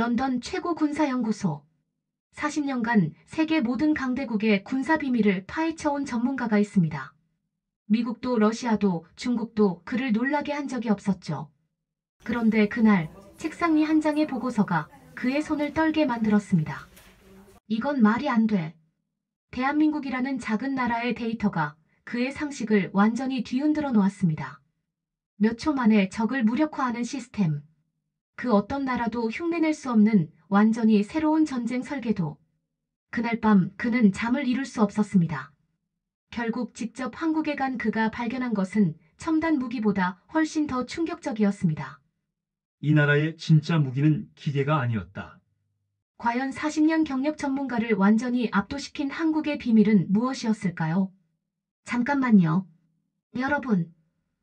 런던 최고 군사연구소. 40년간 세계 모든 강대국의 군사 비밀을 파헤쳐온 전문가가 있습니다. 미국도 러시아도 중국도 그를 놀라게 한 적이 없었죠. 그런데 그날 책상 위 한 장의 보고서가 그의 손을 떨게 만들었습니다. 이건 말이 안 돼. 대한민국이라는 작은 나라의 데이터가 그의 상식을 완전히 뒤흔들어 놓았습니다. 몇 초 만에 적을 무력화하는 시스템. 그 어떤 나라도 흉내낼 수 없는 완전히 새로운 전쟁 설계도. 그날 밤 그는 잠을 이룰 수 없었습니다. 결국 직접 한국에 간 그가 발견한 것은 첨단 무기보다 훨씬 더 충격적이었습니다. 이 나라의 진짜 무기는 기계가 아니었다. 과연 40년 경력 전문가를 완전히 압도시킨 한국의 비밀은 무엇이었을까요? 잠깐만요. 여러분,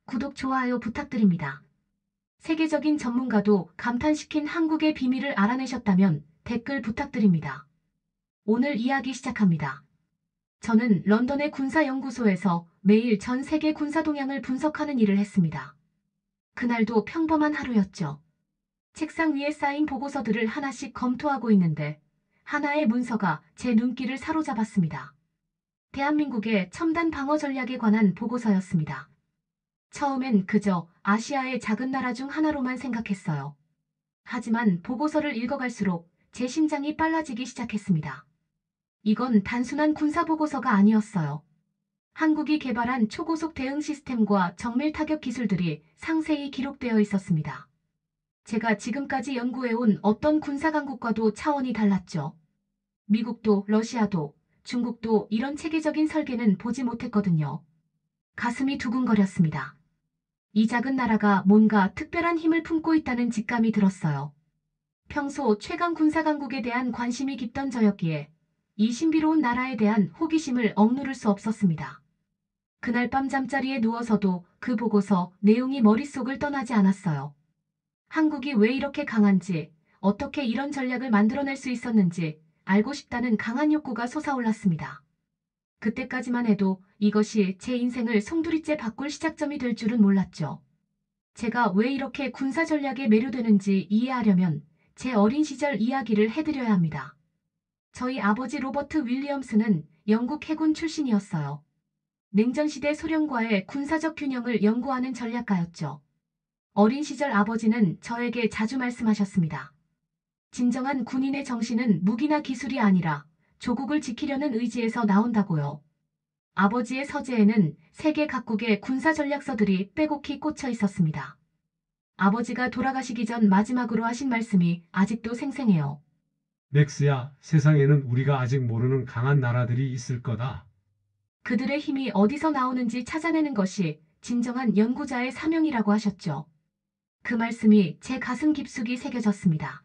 구독, 좋아요 부탁드립니다. 세계적인 전문가도 감탄시킨 한국의 비밀을 알아내셨다면 댓글 부탁드립니다. 오늘 이야기 시작합니다. 저는 런던의 군사연구소에서 매일 전 세계 군사 동향을 분석하는 일을 했습니다. 그날도 평범한 하루였죠. 책상 위에 쌓인 보고서들을 하나씩 검토하고 있는데 하나의 문서가 제 눈길을 사로잡았습니다. 대한민국의 첨단 방어 전략에 관한 보고서였습니다. 처음엔 그저 아시아의 작은 나라 중 하나로만 생각했어요. 하지만 보고서를 읽어갈수록 제 심장이 빨라지기 시작했습니다. 이건 단순한 군사 보고서가 아니었어요. 한국이 개발한 초고속 대응 시스템과 정밀 타격 기술들이 상세히 기록되어 있었습니다. 제가 지금까지 연구해온 어떤 군사 강국과도 차원이 달랐죠. 미국도 러시아도 중국도 이런 체계적인 설계는 보지 못했거든요. 가슴이 두근거렸습니다. 이 작은 나라가 뭔가 특별한 힘을 품고 있다는 직감이 들었어요. 평소 최강 군사 강국에 대한 관심이 깊던 저였기에 이 신비로운 나라에 대한 호기심을 억누를 수 없었습니다. 그날 밤 잠자리에 누워서도 그 보고서 내용이 머릿속을 떠나지 않았어요. 한국이 왜 이렇게 강한지, 어떻게 이런 전략을 만들어낼 수 있었는지 알고 싶다는 강한 욕구가 솟아올랐습니다. 그때까지만 해도 이것이 제 인생을 송두리째 바꿀 시작점이 될 줄은 몰랐죠. 제가 왜 이렇게 군사 전략에 매료되는지 이해하려면 제 어린 시절 이야기를 해드려야 합니다. 저희 아버지 로버트 윌리엄스는 영국 해군 출신이었어요. 냉전시대 소련과의 군사적 균형을 연구하는 전략가였죠. 어린 시절 아버지는 저에게 자주 말씀하셨습니다. 진정한 군인의 정신은 무기나 기술이 아니라 조국을 지키려는 의지에서 나온다고요. 아버지의 서재에는 세계 각국의 군사 전략서들이 빼곡히 꽂혀 있었습니다. 아버지가 돌아가시기 전 마지막으로 하신 말씀이 아직도 생생해요. 맥스야, 세상에는 우리가 아직 모르는 강한 나라들이 있을 거다. 그들의 힘이 어디서 나오는지 찾아내는 것이 진정한 연구자의 사명이라고 하셨죠. 그 말씀이 제 가슴 깊숙이 새겨졌습니다.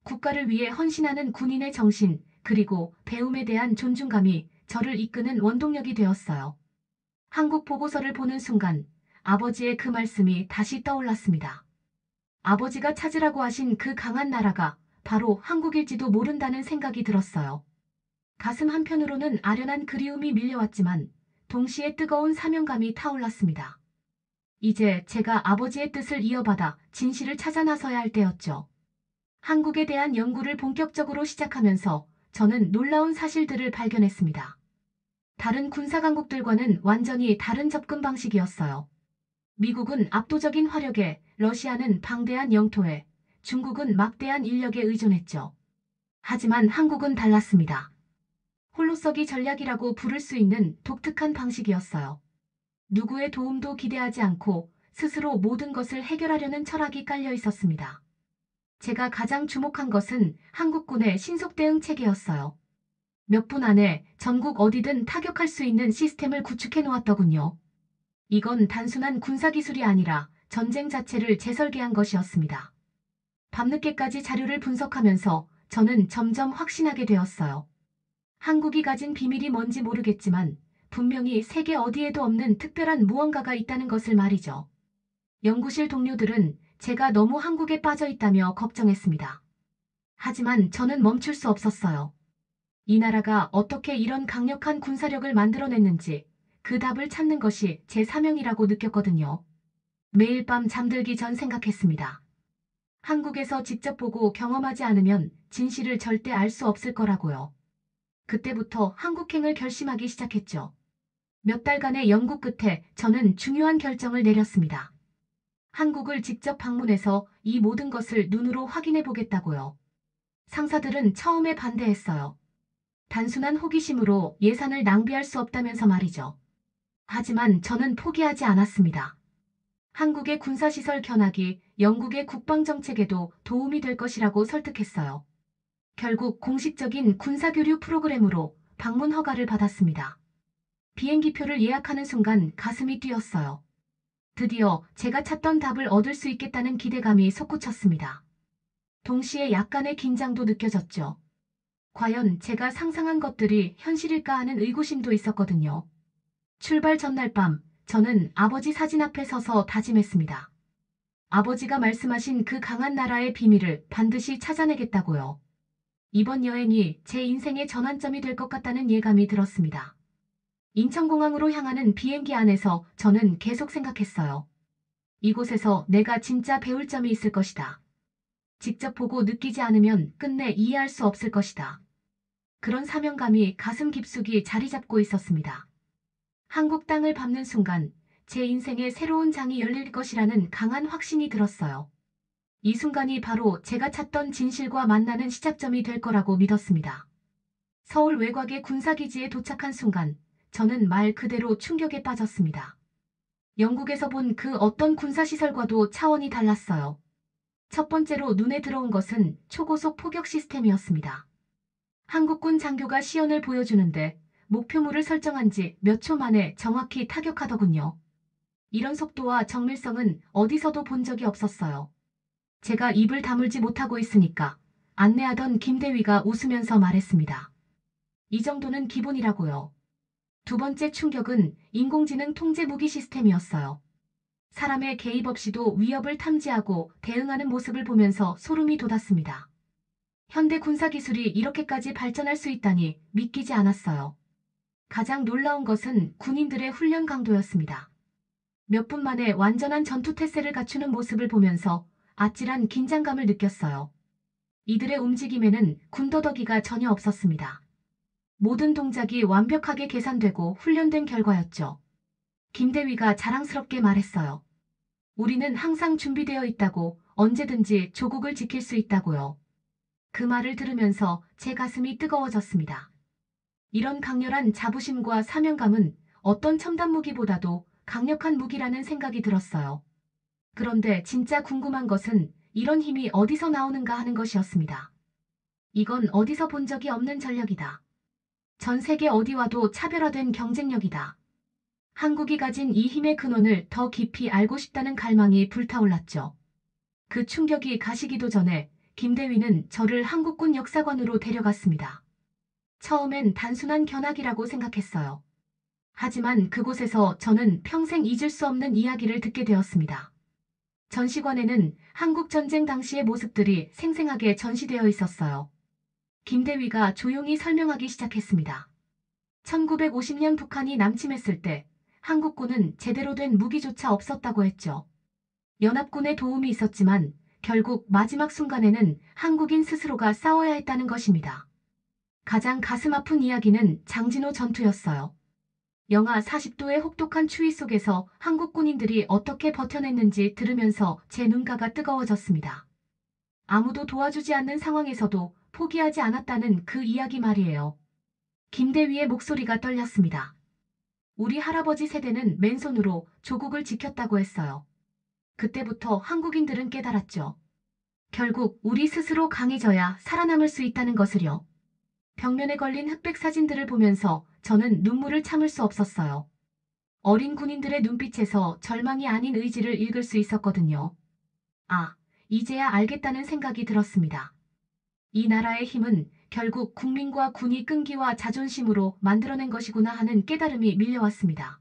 국가를 위해 헌신하는 군인의 정신, 그리고 배움에 대한 존중감이 저를 이끄는 원동력이 되었어요. 한국 보고서를 보는 순간 아버지의 그 말씀이 다시 떠올랐습니다. 아버지가 찾으라고 하신 그 강한 나라가 바로 한국일지도 모른다는 생각이 들었어요. 가슴 한편으로는 아련한 그리움이 밀려왔지만 동시에 뜨거운 사명감이 타올랐습니다. 이제 제가 아버지의 뜻을 이어받아 진실을 찾아 나서야 할 때였죠. 한국에 대한 연구를 본격적으로 시작하면서 저는 놀라운 사실들을 발견했습니다. 다른 군사 강국들과는 완전히 다른 접근 방식이었어요. 미국은 압도적인 화력에, 러시아는 방대한 영토에, 중국은 막대한 인력에 의존했죠. 하지만 한국은 달랐습니다. 홀로서기 전략이라고 부를 수 있는 독특한 방식이었어요. 누구의 도움도 기대하지 않고 스스로 모든 것을 해결하려는 철학이 깔려 있었습니다. 제가 가장 주목한 것은 한국군의 신속 대응 체계였어요. 몇 분 안에 전국 어디든 타격할 수 있는 시스템을 구축해 놓았더군요. 이건 단순한 군사기술이 아니라 전쟁 자체를 재설계한 것이었습니다. 밤늦게까지 자료를 분석하면서 저는 점점 확신하게 되었어요. 한국이 가진 비밀이 뭔지 모르겠지만 분명히 세계 어디에도 없는 특별한 무언가가 있다는 것을 말이죠. 연구실 동료들은 제가 너무 한국에 빠져 있다며 걱정했습니다. 하지만 저는 멈출 수 없었어요. 이 나라가 어떻게 이런 강력한 군사력을 만들어냈는지 그 답을 찾는 것이 제 사명이라고 느꼈거든요. 매일 밤 잠들기 전 생각했습니다. 한국에서 직접 보고 경험하지 않으면 진실을 절대 알 수 없을 거라고요. 그때부터 한국행을 결심하기 시작했죠. 몇 달간의 연구 끝에 저는 중요한 결정을 내렸습니다. 한국을 직접 방문해서 이 모든 것을 눈으로 확인해 보겠다고요. 상사들은 처음에 반대했어요. 단순한 호기심으로 예산을 낭비할 수 없다면서 말이죠. 하지만 저는 포기하지 않았습니다. 한국의 군사시설 견학이 영국의 국방정책에도 도움이 될 것이라고 설득했어요. 결국 공식적인 군사교류 프로그램으로 방문 허가를 받았습니다. 비행기표를 예약하는 순간 가슴이 뛰었어요. 드디어 제가 찾던 답을 얻을 수 있겠다는 기대감이 솟구쳤습니다. 동시에 약간의 긴장도 느껴졌죠. 과연 제가 상상한 것들이 현실일까 하는 의구심도 있었거든요. 출발 전날 밤, 저는 아버지 사진 앞에 서서 다짐했습니다. 아버지가 말씀하신 그 강한 나라의 비밀을 반드시 찾아내겠다고요. 이번 여행이 제 인생의 전환점이 될 것 같다는 예감이 들었습니다. 인천공항으로 향하는 비행기 안에서 저는 계속 생각했어요. 이곳에서 내가 진짜 배울 점이 있을 것이다. 직접 보고 느끼지 않으면 끝내 이해할 수 없을 것이다. 그런 사명감이 가슴 깊숙이 자리 잡고 있었습니다. 한국 땅을 밟는 순간 제 인생의 새로운 장이 열릴 것이라는 강한 확신이 들었어요. 이 순간이 바로 제가 찾던 진실과 만나는 시작점이 될 거라고 믿었습니다. 서울 외곽의 군사기지에 도착한 순간 저는 말 그대로 충격에 빠졌습니다. 영국에서 본 그 어떤 군사시설과도 차원이 달랐어요. 첫 번째로 눈에 들어온 것은 초고속 포격 시스템이었습니다. 한국군 장교가 시연을 보여주는데 목표물을 설정한 지 몇 초 만에 정확히 타격하더군요. 이런 속도와 정밀성은 어디서도 본 적이 없었어요. 제가 입을 다물지 못하고 있으니까 안내하던 김대위가 웃으면서 말했습니다. 이 정도는 기본이라고요. 두 번째 충격은 인공지능 통제 무기 시스템이었어요. 사람의 개입 없이도 위협을 탐지하고 대응하는 모습을 보면서 소름이 돋았습니다. 현대 군사기술이 이렇게까지 발전할 수 있다니 믿기지 않았어요. 가장 놀라운 것은 군인들의 훈련 강도였습니다. 몇 분 만에 완전한 전투 태세를 갖추는 모습을 보면서 아찔한 긴장감을 느꼈어요. 이들의 움직임에는 군더더기가 전혀 없었습니다. 모든 동작이 완벽하게 계산되고 훈련된 결과였죠. 김대위가 자랑스럽게 말했어요. 우리는 항상 준비되어 있다고, 언제든지 조국을 지킬 수 있다고요. 그 말을 들으면서 제 가슴이 뜨거워졌습니다. 이런 강렬한 자부심과 사명감은 어떤 첨단 무기보다도 강력한 무기라는 생각이 들었어요. 그런데 진짜 궁금한 것은 이런 힘이 어디서 나오는가 하는 것이었습니다. 이건 어디서 본 적이 없는 전력이다. 전 세계 어디와도 차별화된 경쟁력이다. 한국이 가진 이 힘의 근원을 더 깊이 알고 싶다는 갈망이 불타올랐죠. 그 충격이 가시기도 전에 김대위는 저를 한국군 역사관으로 데려갔습니다. 처음엔 단순한 견학이라고 생각했어요. 하지만 그곳에서 저는 평생 잊을 수 없는 이야기를 듣게 되었습니다. 전시관에는 한국 전쟁 당시의 모습들이 생생하게 전시되어 있었어요. 김대위가 조용히 설명하기 시작했습니다. 1950년 북한이 남침했을 때 한국군은 제대로 된 무기조차 없었다고 했죠. 연합군의 도움이 있었지만 결국 마지막 순간에는 한국인 스스로가 싸워야 했다는 것입니다. 가장 가슴 아픈 이야기는 장진호 전투였어요. 영하 40도의 혹독한 추위 속에서 한국 군인들이 어떻게 버텨냈는지 들으면서 제 눈가가 뜨거워졌습니다. 아무도 도와주지 않는 상황에서도 포기하지 않았다는 그 이야기 말이에요. 김대위의 목소리가 떨렸습니다. 우리 할아버지 세대는 맨손으로 조국을 지켰다고 했어요. 그때부터 한국인들은 깨달았죠. 결국 우리 스스로 강해져야 살아남을 수 있다는 것을요. 벽면에 걸린 흑백 사진들을 보면서 저는 눈물을 참을 수 없었어요. 어린 군인들의 눈빛에서 절망이 아닌 의지를 읽을 수 있었거든요. 아, 이제야 알겠다는 생각이 들었습니다. 이 나라의 힘은 결국 국민과 군이 끈기와 자존심으로 만들어낸 것이구나 하는 깨달음이 밀려왔습니다.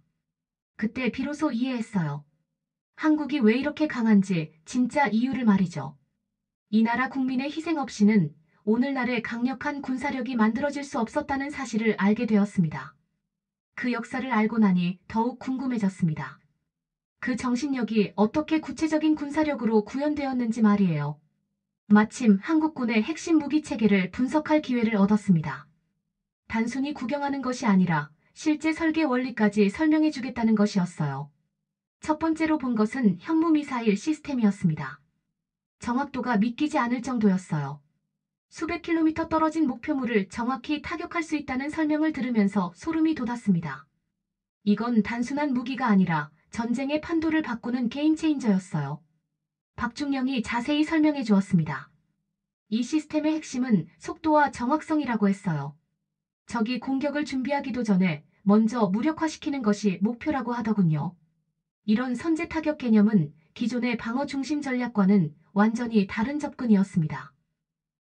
그때 비로소 이해했어요. 한국이 왜 이렇게 강한지 진짜 이유를 말이죠. 이 나라 국민의 희생 없이는 오늘날의 강력한 군사력이 만들어질 수 없었다는 사실을 알게 되었습니다. 그 역사를 알고 나니 더욱 궁금해졌습니다. 그 정신력이 어떻게 구체적인 군사력으로 구현되었는지 말이에요. 마침 한국군의 핵심 무기 체계를 분석할 기회를 얻었습니다. 단순히 구경하는 것이 아니라 실제 설계 원리까지 설명해 주겠다는 것이었어요. 첫 번째로 본 것은 현무미사일 시스템이었습니다. 정확도가 믿기지 않을 정도였어요. 수백 킬로미터 떨어진 목표물을 정확히 타격할 수 있다는 설명을 들으면서 소름이 돋았습니다. 이건 단순한 무기가 아니라 전쟁의 판도를 바꾸는 게임 체인저였어요. 박중령이 자세히 설명해 주었습니다. 이 시스템의 핵심은 속도와 정확성이라고 했어요. 적이 공격을 준비하기도 전에 먼저 무력화시키는 것이 목표라고 하더군요. 이런 선제 타격 개념은 기존의 방어 중심 전략과는 완전히 다른 접근이었습니다.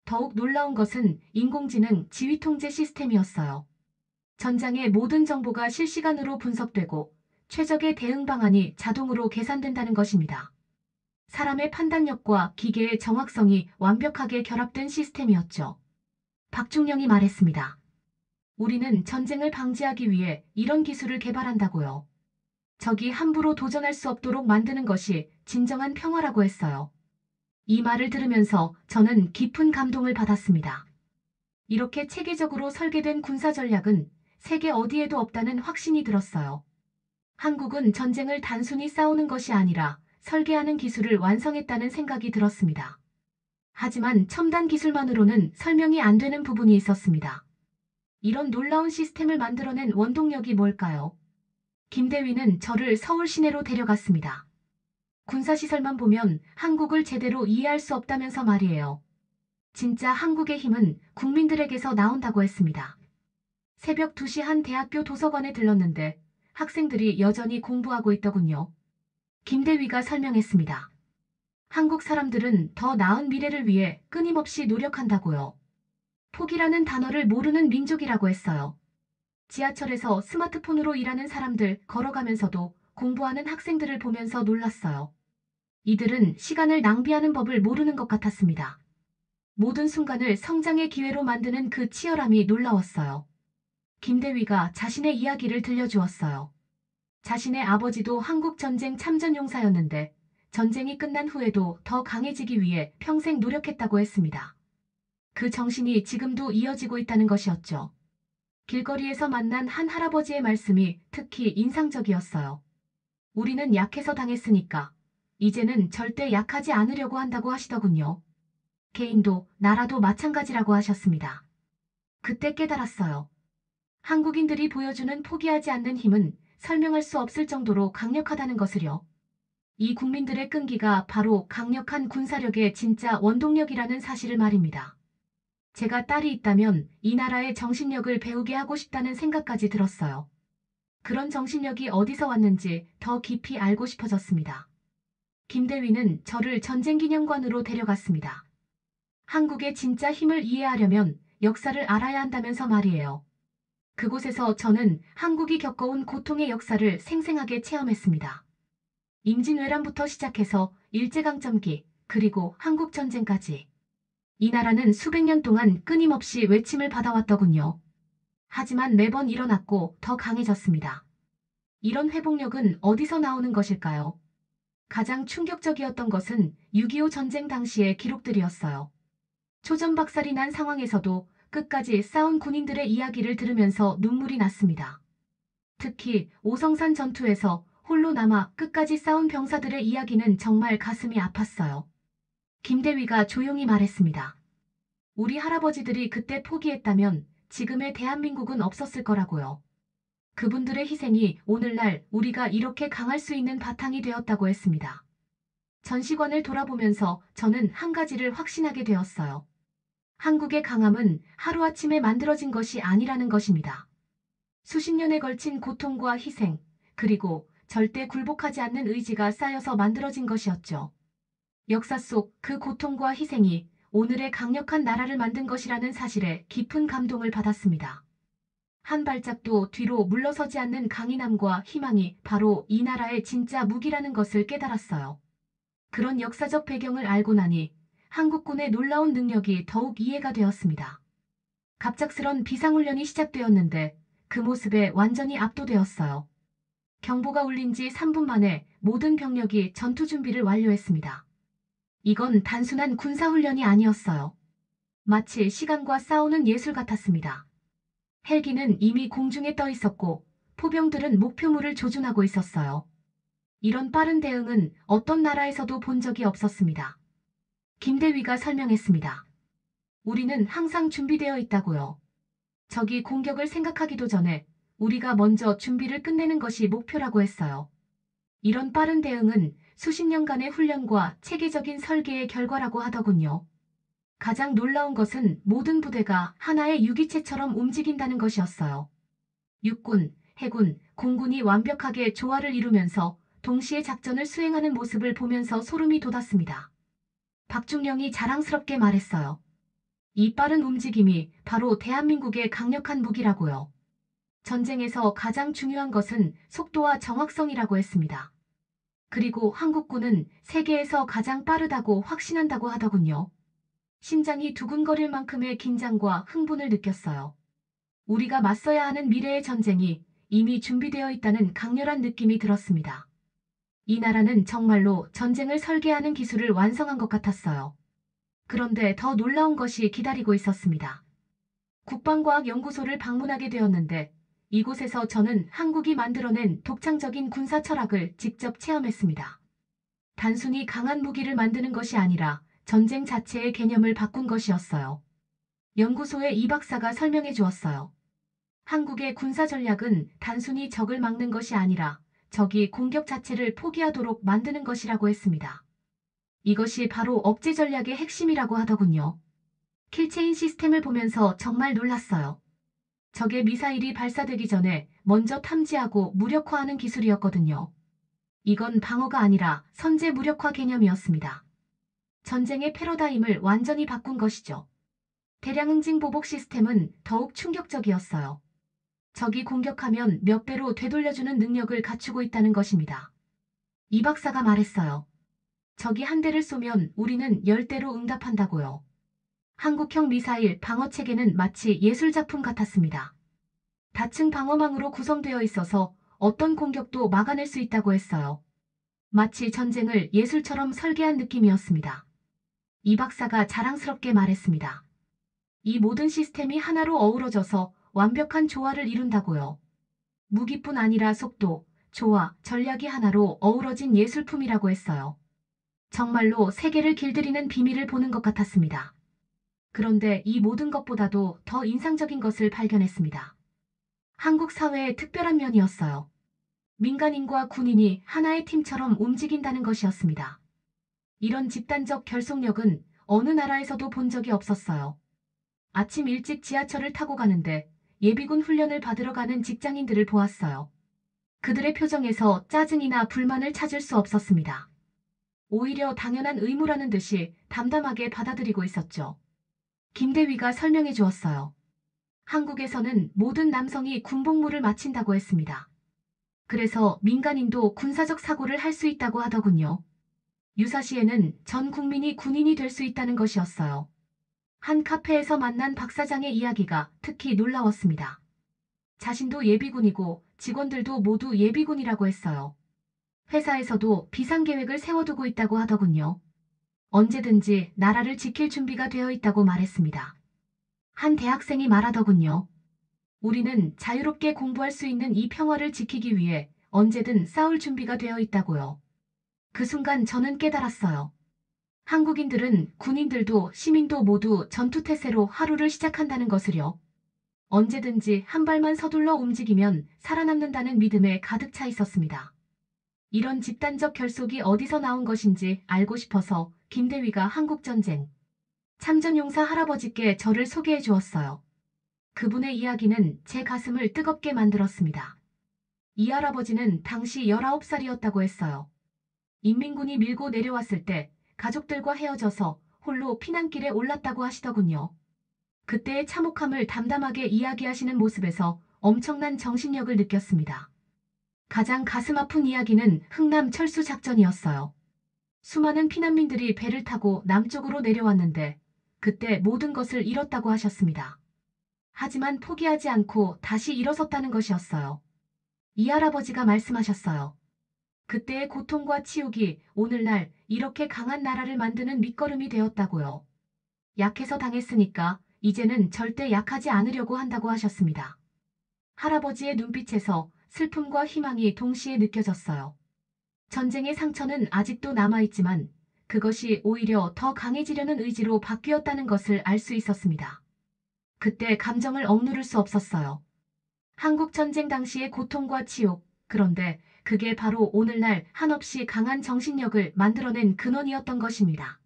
더욱 놀라운 것은 인공지능 지휘 통제 시스템이었어요. 전장의 모든 정보가 실시간으로 분석되고 최적의 대응 방안이 자동으로 계산된다는 것입니다. 사람의 판단력과 기계의 정확성이 완벽하게 결합된 시스템이었죠. 박중령이 말했습니다. 우리는 전쟁을 방지하기 위해 이런 기술을 개발한다고요. 적이 함부로 도전할 수 없도록 만드는 것이 진정한 평화라고 했어요. 이 말을 들으면서 저는 깊은 감동을 받았습니다. 이렇게 체계적으로 설계된 군사 전략은 세계 어디에도 없다는 확신이 들었어요. 한국은 전쟁을 단순히 싸우는 것이 아니라 설계하는 기술을 완성했다는 생각이 들었습니다. 하지만 첨단 기술만으로는 설명이 안 되는 부분이 있었습니다. 이런 놀라운 시스템을 만들어낸 원동력이 뭘까요? 김대위는 저를 서울 시내로 데려갔습니다. 군사시설만 보면 한국을 제대로 이해할 수 없다면서 말이에요. 진짜 한국의 힘은 국민들에게서 나온다고 했습니다. 새벽 2시 한 대학교 도서관에 들렀는데 학생들이 여전히 공부하고 있더군요. 김대위가 설명했습니다. 한국 사람들은 더 나은 미래를 위해 끊임없이 노력한다고요. 포기라는 단어를 모르는 민족이라고 했어요. 지하철에서 스마트폰으로 일하는 사람들 걸어가면서도 공부하는 학생들을 보면서 놀랐어요. 이들은 시간을 낭비하는 법을 모르는 것 같았습니다. 모든 순간을 성장의 기회로 만드는 그 치열함이 놀라웠어요. 김대위가 자신의 이야기를 들려주었어요. 자신의 아버지도 한국전쟁 참전용사였는데 전쟁이 끝난 후에도 더 강해지기 위해 평생 노력했다고 했습니다. 그 정신이 지금도 이어지고 있다는 것이었죠. 길거리에서 만난 한 할아버지의 말씀이 특히 인상적이었어요. 우리는 약해서 당했으니까 이제는 절대 약하지 않으려고 한다고 하시더군요. 개인도 나라도 마찬가지라고 하셨습니다. 그때 깨달았어요. 한국인들이 보여주는 포기하지 않는 힘은 설명할 수 없을 정도로 강력하다는 것을요. 이 국민들의 끈기가 바로 강력한 군사력의 진짜 원동력이라는 사실을 말입니다. 제가 딸이 있다면 이 나라의 정신력을 배우게 하고 싶다는 생각까지 들었어요. 그런 정신력이 어디서 왔는지 더 깊이 알고 싶어졌습니다. 김대위는 저를 전쟁기념관으로 데려갔습니다. 한국의 진짜 힘을 이해하려면 역사를 알아야 한다면서 말이에요. 그곳에서 저는 한국이 겪어온 고통의 역사를 생생하게 체험했습니다. 임진왜란부터 시작해서 일제강점기, 그리고 한국전쟁까지. 이 나라는 수백 년 동안 끊임없이 외침을 받아왔더군요. 하지만 매번 일어났고 더 강해졌습니다. 이런 회복력은 어디서 나오는 것일까요? 가장 충격적이었던 것은 6.25 전쟁 당시의 기록들이었어요. 초전박살이 난 상황에서도 끝까지 싸운 군인들의 이야기를 들으면서 눈물이 났습니다. 특히 오성산 전투에서 홀로 남아 끝까지 싸운 병사들의 이야기는 정말 가슴이 아팠어요. 김대위가 조용히 말했습니다. 우리 할아버지들이 그때 포기했다면 지금의 대한민국은 없었을 거라고요. 그분들의 희생이 오늘날 우리가 이렇게 강할 수 있는 바탕이 되었다고 했습니다. 전시관을 돌아보면서 저는 한 가지를 확신하게 되었어요. 한국의 강함은 하루아침에 만들어진 것이 아니라는 것입니다. 수십 년에 걸친 고통과 희생, 그리고 절대 굴복하지 않는 의지가 쌓여서 만들어진 것이었죠. 역사 속 그 고통과 희생이 오늘의 강력한 나라를 만든 것이라는 사실에 깊은 감동을 받았습니다. 한 발짝도 뒤로 물러서지 않는 강인함과 희망이 바로 이 나라의 진짜 무기라는 것을 깨달았어요. 그런 역사적 배경을 알고 나니 한국군의 놀라운 능력이 더욱 이해가 되었습니다. 갑작스런 비상훈련이 시작되었는데 그 모습에 완전히 압도되었어요. 경보가 울린 지 3분 만에 모든 병력이 전투 준비를 완료했습니다. 이건 단순한 군사훈련이 아니었어요. 마치 시간과 싸우는 예술 같았습니다. 헬기는 이미 공중에 떠 있었고 포병들은 목표물을 조준하고 있었어요. 이런 빠른 대응은 어떤 나라에서도 본 적이 없었습니다. 김대위가 설명했습니다. 우리는 항상 준비되어 있다고요. 적이 공격을 생각하기도 전에 우리가 먼저 준비를 끝내는 것이 목표라고 했어요. 이런 빠른 대응은 수십 년간의 훈련과 체계적인 설계의 결과라고 하더군요. 가장 놀라운 것은 모든 부대가 하나의 유기체처럼 움직인다는 것이었어요. 육군, 해군, 공군이 완벽하게 조화를 이루면서 동시에 작전을 수행하는 모습을 보면서 소름이 돋았습니다. 박중령이 자랑스럽게 말했어요. 이 빠른 움직임이 바로 대한민국의 강력한 무기라고요. 전쟁에서 가장 중요한 것은 속도와 정확성이라고 했습니다. 그리고 한국군은 세계에서 가장 빠르다고 확신한다고 하더군요. 심장이 두근거릴 만큼의 긴장과 흥분을 느꼈어요. 우리가 맞서야 하는 미래의 전쟁이 이미 준비되어 있다는 강렬한 느낌이 들었습니다. 이 나라는 정말로 전쟁을 설계하는 기술을 완성한 것 같았어요. 그런데 더 놀라운 것이 기다리고 있었습니다. 국방과학연구소를 방문하게 되었는데 이곳에서 저는 한국이 만들어낸 독창적인 군사 철학을 직접 체험했습니다. 단순히 강한 무기를 만드는 것이 아니라 전쟁 자체의 개념을 바꾼 것이었어요. 연구소의 이 박사가 설명해 주었어요. 한국의 군사 전략은 단순히 적을 막는 것이 아니라 적이 공격 자체를 포기하도록 만드는 것이라고 했습니다. 이것이 바로 억제 전략의 핵심이라고 하더군요. 킬체인 시스템을 보면서 정말 놀랐어요. 적의 미사일이 발사되기 전에 먼저 탐지하고 무력화하는 기술이었거든요. 이건 방어가 아니라 선제 무력화 개념이었습니다. 전쟁의 패러다임을 완전히 바꾼 것이죠. 대량 응징 보복 시스템은 더욱 충격적이었어요. 적이 공격하면 몇 배로 되돌려주는 능력을 갖추고 있다는 것입니다. 이 박사가 말했어요. 적이 한 대를 쏘면 우리는 10대로 응답한다고요. 한국형 미사일 방어 체계는 마치 예술작품 같았습니다. 다층 방어망으로 구성되어 있어서 어떤 공격도 막아낼 수 있다고 했어요. 마치 전쟁을 예술처럼 설계한 느낌이었습니다. 이 박사가 자랑스럽게 말했습니다. 이 모든 시스템이 하나로 어우러져서 완벽한 조화를 이룬다고요. 무기뿐 아니라 속도, 조화, 전략이 하나로 어우러진 예술품이라고 했어요. 정말로 세계를 길들이는 비밀을 보는 것 같았습니다. 그런데 이 모든 것보다도 더 인상적인 것을 발견했습니다. 한국 사회의 특별한 면이었어요. 민간인과 군인이 하나의 팀처럼 움직인다는 것이었습니다. 이런 집단적 결속력은 어느 나라에서도 본 적이 없었어요. 아침 일찍 지하철을 타고 가는데 예비군 훈련을 받으러 가는 직장인들을 보았어요. 그들의 표정에서 짜증이나 불만을 찾을 수 없었습니다. 오히려 당연한 의무라는 듯이 담담하게 받아들이고 있었죠. 김대위가 설명해 주었어요. 한국에서는 모든 남성이 군복무를 마친다고 했습니다. 그래서 민간인도 군사적 사고를 할 수 있다고 하더군요. 유사시에는 전 국민이 군인이 될 수 있다는 것이었어요. 한 카페에서 만난 박 사장의 이야기가 특히 놀라웠습니다. 자신도 예비군이고 직원들도 모두 예비군이라고 했어요. 회사에서도 비상계획을 세워두고 있다고 하더군요. 언제든지 나라를 지킬 준비가 되어 있다고 말했습니다. 한 대학생이 말하더군요. 우리는 자유롭게 공부할 수 있는 이 평화를 지키기 위해 언제든 싸울 준비가 되어 있다고요. 그 순간 저는 깨달았어요. 한국인들은 군인들도 시민도 모두 전투태세로 하루를 시작한다는 것을요. 언제든지 한 발만 서둘러 움직이면 살아남는다는 믿음에 가득 차 있었습니다. 이런 집단적 결속이 어디서 나온 것인지 알고 싶어서 김대위가 한국전쟁 참전용사 할아버지께 저를 소개해 주었어요. 그분의 이야기는 제 가슴을 뜨겁게 만들었습니다. 이 할아버지는 당시 19살이었다고 했어요. 인민군이 밀고 내려왔을 때 가족들과 헤어져서 홀로 피난길에 올랐다고 하시더군요. 그때의 참혹함을 담담하게 이야기하시는 모습에서 엄청난 정신력을 느꼈습니다. 가장 가슴 아픈 이야기는 흥남 철수 작전이었어요. 수많은 피난민들이 배를 타고 남쪽으로 내려왔는데 그때 모든 것을 잃었다고 하셨습니다. 하지만 포기하지 않고 다시 일어섰다는 것이었어요. 이 할아버지가 말씀하셨어요. 그때의 고통과 치욕이 오늘날 이렇게 강한 나라를 만드는 밑거름이 되었다고요. 약해서 당했으니까 이제는 절대 약하지 않으려고 한다고 하셨습니다. 할아버지의 눈빛에서 슬픔과 희망이 동시에 느껴졌어요. 전쟁의 상처는 아직도 남아있지만 그것이 오히려 더 강해지려는 의지로 바뀌었다는 것을 알 수 있었습니다. 그때 감정을 억누를 수 없었어요. 한국 전쟁 당시의 고통과 치욕, 그런데 그게 바로 오늘날 한없이 강한 정신력을 만들어낸 근원이었던 것입니다.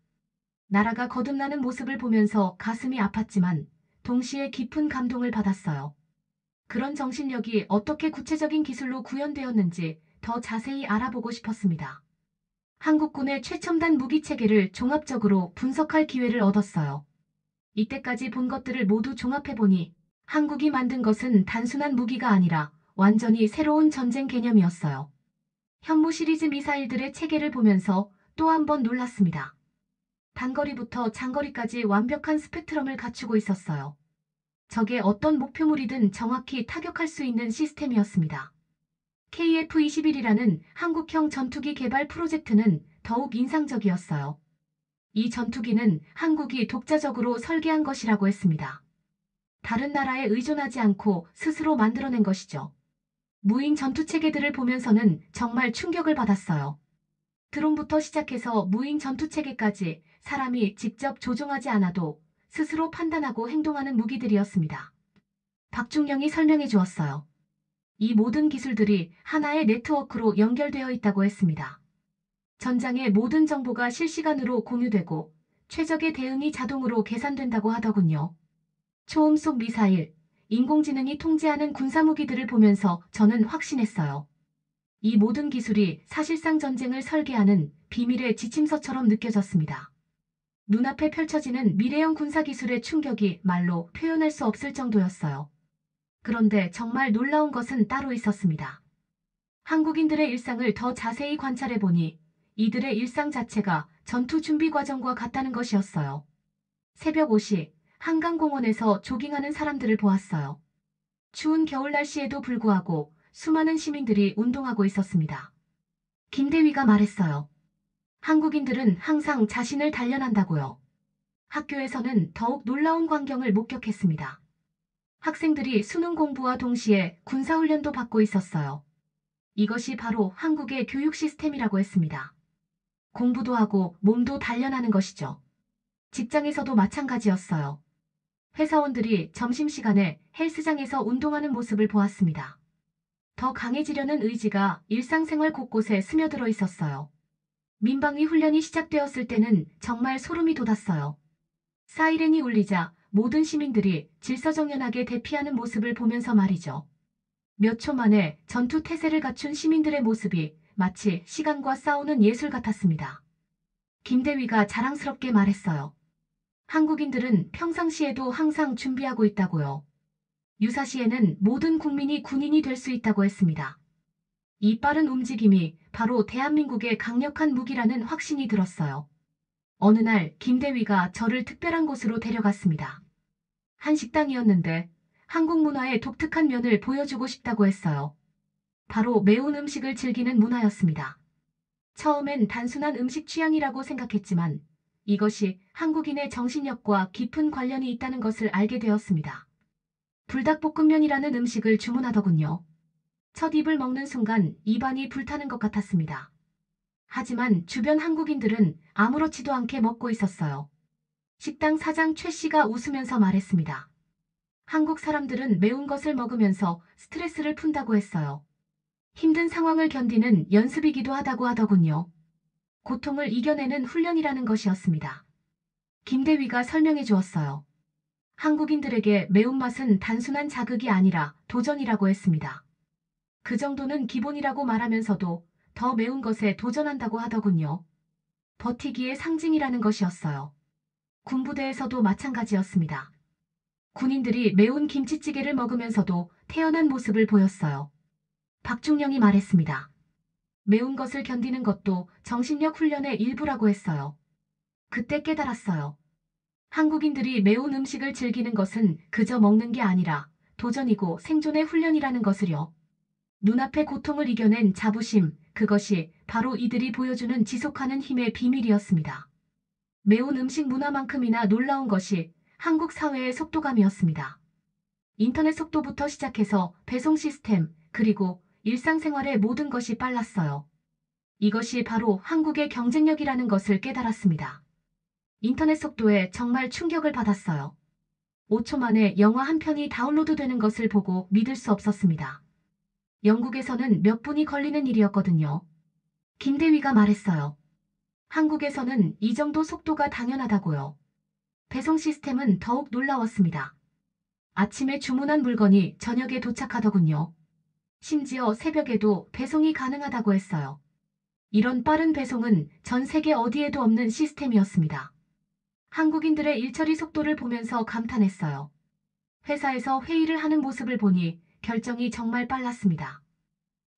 나라가 거듭나는 모습을 보면서 가슴이 아팠지만 동시에 깊은 감동을 받았어요. 그런 정신력이 어떻게 구체적인 기술로 구현되었는지 더 자세히 알아보고 싶었습니다. 한국군의 최첨단 무기 체계를 종합적으로 분석할 기회를 얻었어요. 이때까지 본 것들을 모두 종합해보니 한국이 만든 것은 단순한 무기가 아니라 완전히 새로운 전쟁 개념이었어요. 현무 시리즈 미사일들의 체계를 보면서 또 한 번 놀랐습니다. 단거리부터 장거리까지 완벽한 스펙트럼을 갖추고 있었어요. 적의 어떤 목표물이든 정확히 타격할 수 있는 시스템이었습니다. KF-21이라는 한국형 전투기 개발 프로젝트는 더욱 인상적이었어요. 이 전투기는 한국이 독자적으로 설계한 것이라고 했습니다. 다른 나라에 의존하지 않고 스스로 만들어낸 것이죠. 무인 전투 체계들을 보면서는 정말 충격을 받았어요. 드론부터 시작해서 무인 전투 체계까지 사람이 직접 조종하지 않아도 스스로 판단하고 행동하는 무기들이었습니다. 박중령이 설명해 주었어요. 이 모든 기술들이 하나의 네트워크로 연결되어 있다고 했습니다. 전장의 모든 정보가 실시간으로 공유되고 최적의 대응이 자동으로 계산된다고 하더군요. 초음 속 미사일, 인공지능이 통제하는 군사무기들을 보면서 저는 확신했어요. 이 모든 기술이 사실상 전쟁을 설계하는 비밀의 지침서처럼 느껴졌습니다. 눈앞에 펼쳐지는 미래형 군사기술의 충격이 말로 표현할 수 없을 정도였어요. 그런데 정말 놀라운 것은 따로 있었습니다. 한국인들의 일상을 더 자세히 관찰해보니 이들의 일상 자체가 전투 준비 과정과 같다는 것이었어요. 새벽 5시 한강공원에서 조깅하는 사람들을 보았어요. 추운 겨울 날씨에도 불구하고 수많은 시민들이 운동하고 있었습니다. 김대위가 말했어요. 한국인들은 항상 자신을 단련한다고요. 학교에서는 더욱 놀라운 광경을 목격했습니다. 학생들이 수능 공부와 동시에 군사훈련도 받고 있었어요. 이것이 바로 한국의 교육 시스템이라고 했습니다. 공부도 하고 몸도 단련하는 것이죠. 직장에서도 마찬가지였어요. 회사원들이 점심시간에 헬스장에서 운동하는 모습을 보았습니다. 더 강해지려는 의지가 일상생활 곳곳에 스며들어 있었어요. 민방위 훈련이 시작되었을 때는 정말 소름이 돋았어요. 사이렌이 울리자 모든 시민들이 질서정연하게 대피하는 모습을 보면서 말이죠. 몇 초 만에 전투 태세를 갖춘 시민들의 모습이 마치 시간과 싸우는 예술 같았습니다. 김대위가 자랑스럽게 말했어요. 한국인들은 평상시에도 항상 준비하고 있다고요. 유사시에는 모든 국민이 군인이 될 수 있다고 했습니다. 이 빠른 움직임이 바로 대한민국의 강력한 무기라는 확신이 들었어요. 어느 날 김대위가 저를 특별한 곳으로 데려갔습니다. 한 식당이었는데 한국 문화의 독특한 면을 보여주고 싶다고 했어요. 바로 매운 음식을 즐기는 문화였습니다. 처음엔 단순한 음식 취향이라고 생각했지만 이것이 한국인의 정신력과 깊은 관련이 있다는 것을 알게 되었습니다. 불닭볶음면이라는 음식을 주문하더군요. 첫 입을 먹는 순간 입안이 불타는 것 같았습니다. 하지만 주변 한국인들은 아무렇지도 않게 먹고 있었어요. 식당 사장 최 씨가 웃으면서 말했습니다. 한국 사람들은 매운 것을 먹으면서 스트레스를 푼다고 했어요. 힘든 상황을 견디는 연습이기도 하다고 하더군요. 고통을 이겨내는 훈련이라는 것이었습니다. 김대위가 설명해 주었어요. 한국인들에게 매운맛은 단순한 자극이 아니라 도전이라고 했습니다. 그 정도는 기본이라고 말하면서도 더 매운 것에 도전한다고 하더군요. 버티기의 상징이라는 것이었어요. 군부대에서도 마찬가지였습니다. 군인들이 매운 김치찌개를 먹으면서도 태연한 모습을 보였어요. 박중령이 말했습니다. 매운 것을 견디는 것도 정신력 훈련의 일부라고 했어요. 그때 깨달았어요. 한국인들이 매운 음식을 즐기는 것은 그저 먹는 게 아니라 도전이고 생존의 훈련이라는 것을요. 눈앞의 고통을 이겨낸 자부심, 그것이 바로 이들이 보여주는 지속하는 힘의 비밀이었습니다. 매운 음식 문화만큼이나 놀라운 것이 한국 사회의 속도감이었습니다. 인터넷 속도부터 시작해서 배송 시스템, 그리고 일상생활의 모든 것이 빨랐어요. 이것이 바로 한국의 경쟁력이라는 것을 깨달았습니다. 인터넷 속도에 정말 충격을 받았어요. 5초 만에 영화 한 편이 다운로드 되는 것을 보고 믿을 수 없었습니다. 영국에서는 몇 분이 걸리는 일이었거든요. 김대위가 말했어요. 한국에서는 이 정도 속도가 당연하다고요. 배송 시스템은 더욱 놀라웠습니다. 아침에 주문한 물건이 저녁에 도착하더군요. 심지어 새벽에도 배송이 가능하다고 했어요. 이런 빠른 배송은 전 세계 어디에도 없는 시스템이었습니다. 한국인들의 일처리 속도를 보면서 감탄했어요. 회사에서 회의를 하는 모습을 보니 결정이 정말 빨랐습니다.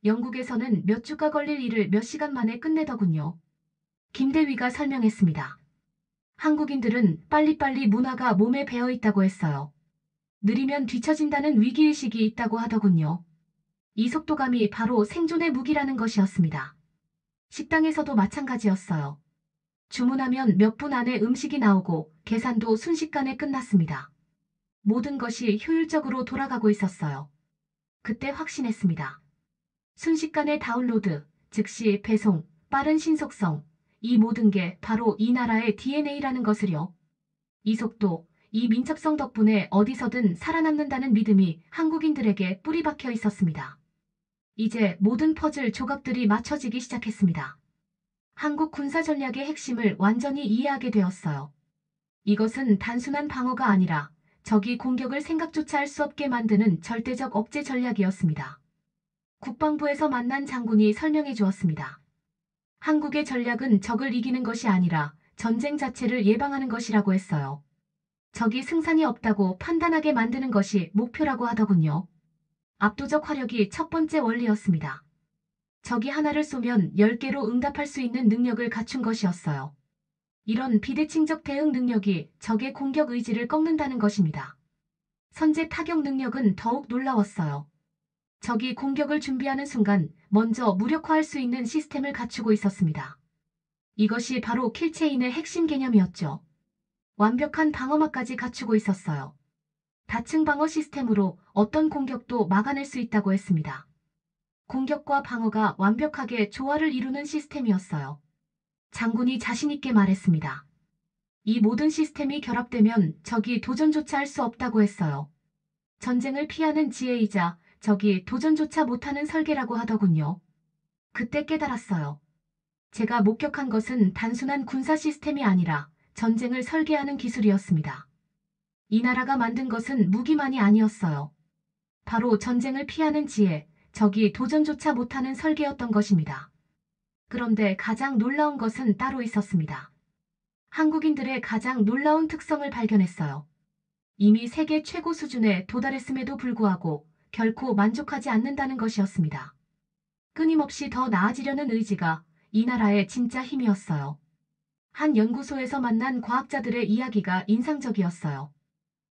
영국에서는 몇 주가 걸릴 일을 몇 시간 만에 끝내더군요. 김대위가 설명했습니다. 한국인들은 빨리빨리 문화가 몸에 배어 있다고 했어요. 느리면 뒤처진다는 위기의식이 있다고 하더군요. 이 속도감이 바로 생존의 무기라는 것이었습니다. 식당에서도 마찬가지였어요. 주문하면 몇 분 안에 음식이 나오고 계산도 순식간에 끝났습니다. 모든 것이 효율적으로 돌아가고 있었어요. 그때 확신했습니다. 순식간에 다운로드, 즉시 배송, 빠른 신속성, 이 모든 게 바로 이 나라의 DNA라는 것을요. 이 속도, 이 민첩성 덕분에 어디서든 살아남는다는 믿음이 한국인들에게 뿌리박혀 있었습니다. 이제 모든 퍼즐 조각들이 맞춰지기 시작했습니다. 한국 군사 전략의 핵심을 완전히 이해하게 되었어요. 이것은 단순한 방어가 아니라 적이 공격을 생각조차 할 수 없게 만드는 절대적 억제 전략이었습니다. 국방부에서 만난 장군이 설명해 주었습니다. 한국의 전략은 적을 이기는 것이 아니라 전쟁 자체를 예방하는 것이라고 했어요. 적이 승산이 없다고 판단하게 만드는 것이 목표라고 하더군요. 압도적 화력이 첫 번째 원리였습니다. 적이 하나를 쏘면 10개로 응답할 수 있는 능력을 갖춘 것이었어요. 이런 비대칭적 대응 능력이 적의 공격 의지를 꺾는다는 것입니다. 선제 타격 능력은 더욱 놀라웠어요. 적이 공격을 준비하는 순간 먼저 무력화할 수 있는 시스템을 갖추고 있었습니다. 이것이 바로 킬체인의 핵심 개념이었죠. 완벽한 방어막까지 갖추고 있었어요. 다층 방어 시스템으로 어떤 공격도 막아낼 수 있다고 했습니다. 공격과 방어가 완벽하게 조화를 이루는 시스템이었어요. 장군이 자신있게 말했습니다. 이 모든 시스템이 결합되면 적이 도전조차 할 수 없다고 했어요. 전쟁을 피하는 지혜이자 적이 도전조차 못하는 설계라고 하더군요. 그때 깨달았어요. 제가 목격한 것은 단순한 군사 시스템이 아니라 전쟁을 설계하는 기술이었습니다. 이 나라가 만든 것은 무기만이 아니었어요. 바로 전쟁을 피하는 지혜, 적이 도전조차 못하는 설계였던 것입니다. 그런데 가장 놀라운 것은 따로 있었습니다. 한국인들의 가장 놀라운 특성을 발견했어요. 이미 세계 최고 수준에 도달했음에도 불구하고 결코 만족하지 않는다는 것이었습니다. 끊임없이 더 나아지려는 의지가 이 나라의 진짜 힘이었어요. 한 연구소에서 만난 과학자들의 이야기가 인상적이었어요.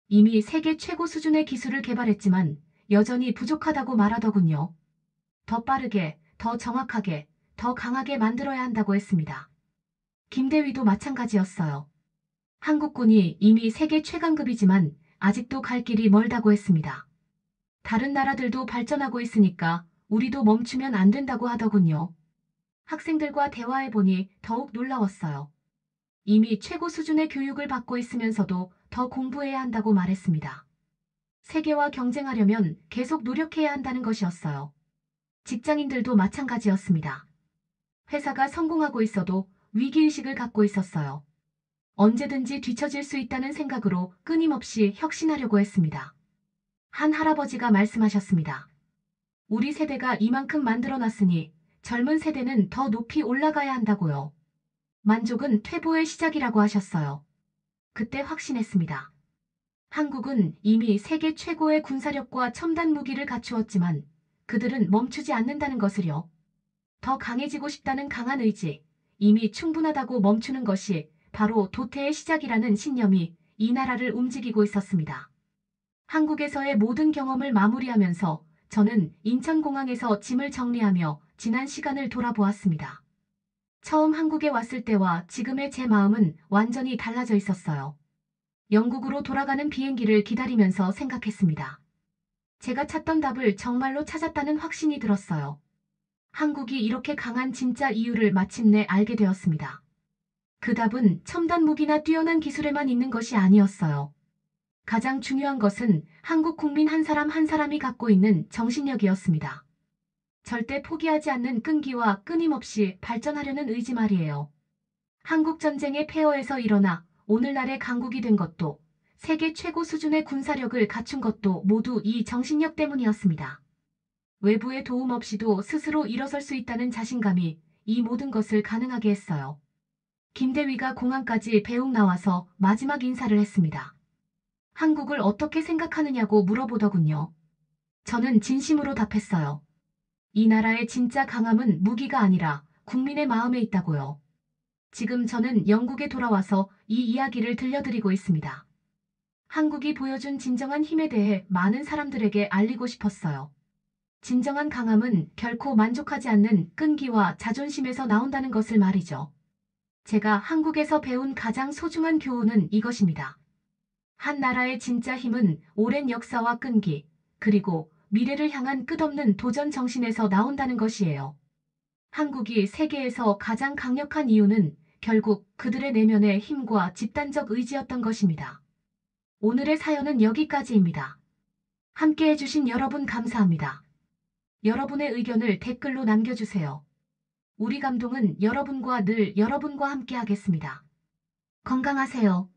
이미 세계 최고 수준의 기술을 개발했지만 여전히 부족하다고 말하더군요. 더 빠르게, 더 정확하게, 더 강하게 만들어야 한다고 했습니다. 김대위도 마찬가지였어요. 한국군이 이미 세계 최강급이지만 아직도 갈 길이 멀다고 했습니다. 다른 나라들도 발전하고 있으니까 우리도 멈추면 안 된다고 하더군요. 학생들과 대화해보니 더욱 놀라웠어요. 이미 최고 수준의 교육을 받고 있으면서도 더 공부해야 한다고 말했습니다. 세계와 경쟁하려면 계속 노력해야 한다는 것이었어요. 직장인들도 마찬가지였습니다. 회사가 성공하고 있어도 위기의식을 갖고 있었어요. 언제든지 뒤처질 수 있다는 생각으로 끊임없이 혁신하려고 했습니다. 한 할아버지가 말씀하셨습니다. 우리 세대가 이만큼 만들어놨으니 젊은 세대는 더 높이 올라가야 한다고요. 만족은 퇴보의 시작이라고 하셨어요. 그때 확신했습니다. 한국은 이미 세계 최고의 군사력과 첨단 무기를 갖추었지만 그들은 멈추지 않는다는 것을요. 더 강해지고 싶다는 강한 의지, 이미 충분하다고 멈추는 것이 바로 도태의 시작이라는 신념이 이 나라를 움직이고 있었습니다. 한국에서의 모든 경험을 마무리하면서 저는 인천공항에서 짐을 정리하며 지난 시간을 돌아보았습니다. 처음 한국에 왔을 때와 지금의 제 마음은 완전히 달라져 있었어요. 영국으로 돌아가는 비행기를 기다리면서 생각했습니다. 제가 찾던 답을 정말로 찾았다는 확신이 들었어요. 한국이 이렇게 강한 진짜 이유를 마침내 알게 되었습니다. 그 답은 첨단 무기나 뛰어난 기술에만 있는 것이 아니었어요. 가장 중요한 것은 한국 국민 한 사람 한 사람이 갖고 있는 정신력이었습니다. 절대 포기하지 않는 끈기와 끊임없이 발전하려는 의지 말이에요. 한국 전쟁의 폐허에서 일어나 오늘날의 강국이 된 것도, 세계 최고 수준의 군사력을 갖춘 것도 모두 이 정신력 때문이었습니다. 외부의 도움 없이도 스스로 일어설 수 있다는 자신감이 이 모든 것을 가능하게 했어요. 김대위가 공항까지 배웅 나와서 마지막 인사를 했습니다. 한국을 어떻게 생각하느냐고 물어보더군요. 저는 진심으로 답했어요. 이 나라의 진짜 강함은 무기가 아니라 국민의 마음에 있다고요. 지금 저는 영국에 돌아와서 이 이야기를 들려드리고 있습니다. 한국이 보여준 진정한 힘에 대해 많은 사람들에게 알리고 싶었어요. 진정한 강함은 결코 만족하지 않는 끈기와 자존심에서 나온다는 것을 말이죠. 제가 한국에서 배운 가장 소중한 교훈은 이것입니다. 한 나라의 진짜 힘은 오랜 역사와 끈기, 그리고 미래를 향한 끝없는 도전 정신에서 나온다는 것이에요. 한국이 세계에서 가장 강력한 이유는 결국 그들의 내면의 힘과 집단적 의지였던 것입니다. 오늘의 사연은 여기까지입니다. 함께 해주신 여러분 감사합니다. 여러분의 의견을 댓글로 남겨주세요. 우리 감동은 여러분과 늘 여러분과 함께 하겠습니다. 건강하세요.